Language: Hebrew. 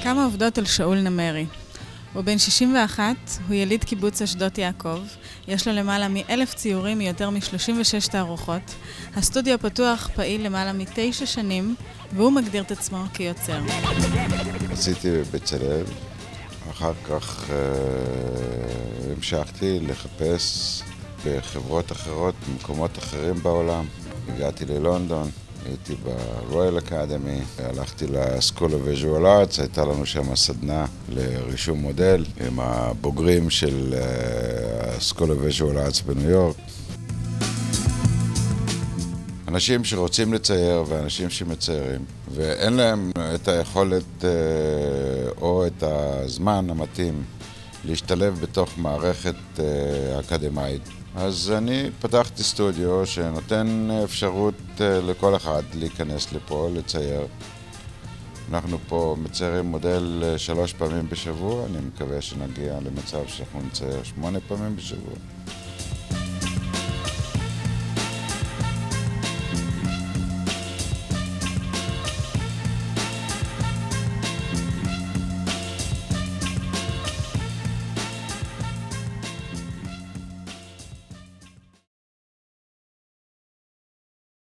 כמה עובדות על שאול נמרי. הוא בן 61, הוא יליד קיבוץ אשדות יעקב, יש לו למעלה מ1,000 ציורים מיותר מ36 תערוכות, הסטודיו הפתוח פעיל למעלה מ9 שנים, והוא מגדיר את עצמו כיוצר. עשיתי בצלאל, אחר כך המשכתי לחפש בחברות אחרות, במקומות אחרים בעולם. הגעתי ללונדון, הייתי ברויאל אקדמי, הלכתי ל-School of Visual Arts, הייתה לנו שם סדנה לרישום מודל עם הבוגרים של ה-School of Visual Arts בניו יורק. אנשים שרוצים לצייר ואנשים שמציירים, ואין להם את היכולת או את הזמן המתאים להשתלב בתוך מערכת אקדמית. אז אני פתחתי סטודיו שנותן אפשרות לכל אחד להיכנס לפה, לצייר. אנחנו פה מציירים מודל 3 פעמים בשבוע, אני מקווה שנגיע למצב שאנחנו נצייר 8 פעמים בשבוע.